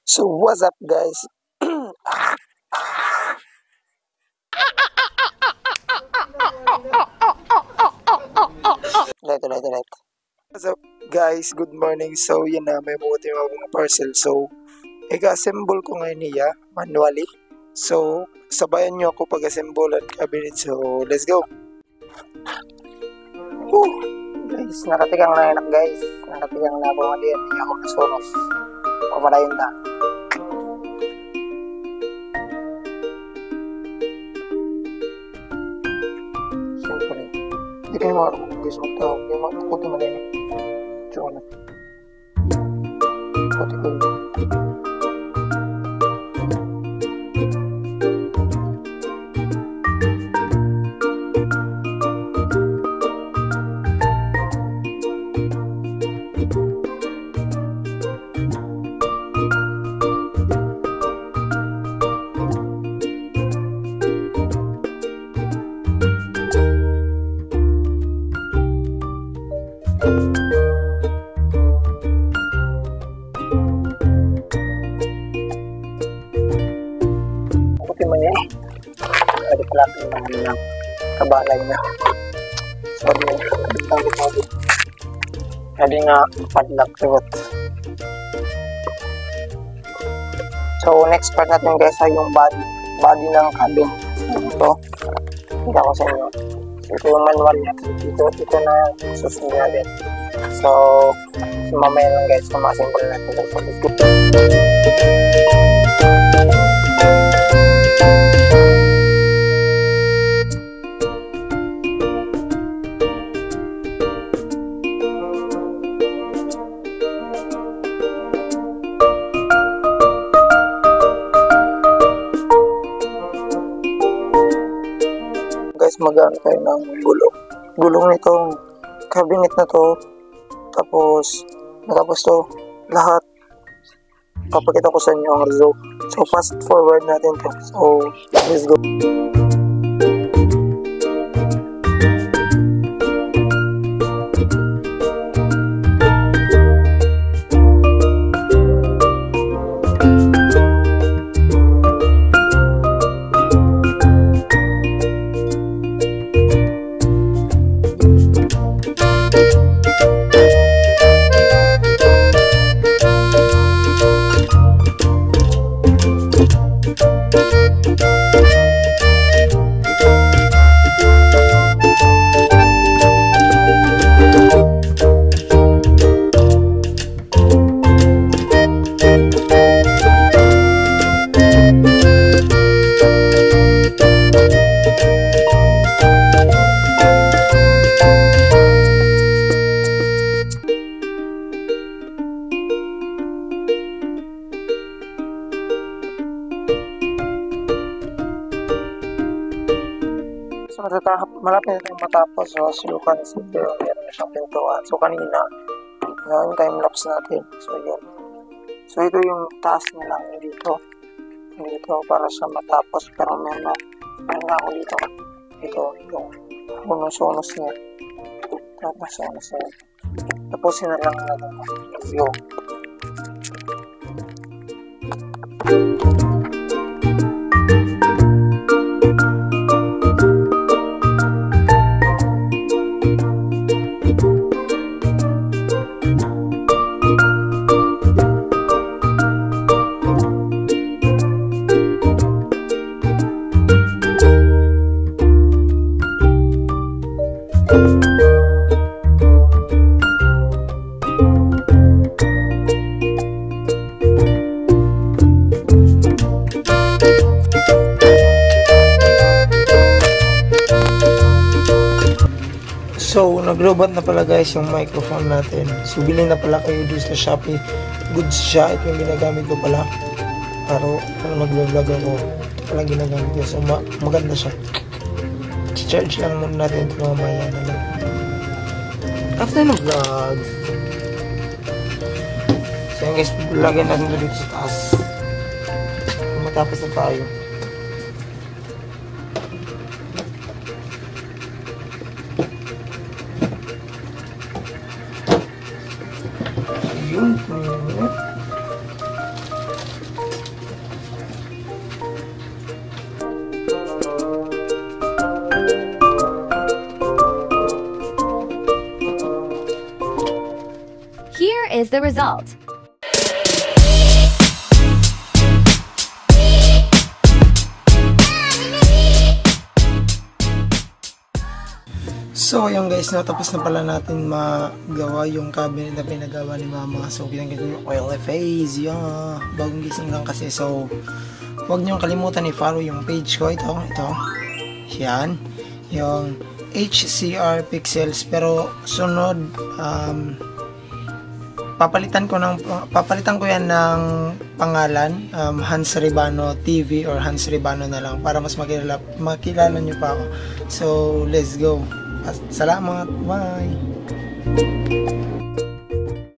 So what's up guys? Ulit. What's up guys? Good morning. So yan na, may buti yung mga parcel. So i-assemble ko ngayon niya manually. So sabayan nyo ako pag-assemble at cabinet. So let's go. Woo! Guys, nakatigang na yan guys. Nakatigang na ako nga din. Hindi ako nasunos. Pamalayon na. Hindi kayo mga guys magtawag. Yung mga puti malay na. Tsaka na. Puti ko. Ada pelapin ng kabalay na. Sorry, bintang ko. Jadi nga padlock tugot. So next part natin guys ay yung body ng cabin. Ito. Kita ko sa inyo. Ito yung manual natin. Ito na susunod natin. So mamaya lang guys kung ma-assemble natin. So let's go. Guys, magamit tayo ng gulong nitong cabinet na to, tapos to lahat papakita ko sa inyo ang result. So fast forward natin to. So let's go. So malapit na tayong matapos. So sulukan sa meron na siyang pintuan. So kanina yung time lapse natin. So yun. So ito yung taas na lang dito para siya matapos. Pero meron na ako dito. Ito yung unos niya. Tapos tapusin na lang natin. Yo. So, nag-robot na pala guys yung microphone natin. So, bilhin na pala kayo dito sa Shopee. Goods siya. Ito yung ginagamit ko pala. Pero, kung nag-vlog ako, ito pala ginagamit ko. So, maganda siya. Charge lang muna natin ito mamaya na lang. After ng vlog. So, yun guys, lagyan natin ito dito sa taas. Matapos na tayo. Yun. is the result. So ayun guys, natapos na pala natin magawa yung cabinet na pinagawa ni mama. So ginagano yung oil phase, yeah. Bagong gising lang kasi. So huwag niyong kalimutan i-follow yung page ko. Ito. Yan. Yung HCR Pixels. Pero sunod, papalitan ko yan ng pangalan, Hans Ribano TV or Hans Ribano na lang para mas makilala nyo pa ako. So let's go. Salamat. Bye.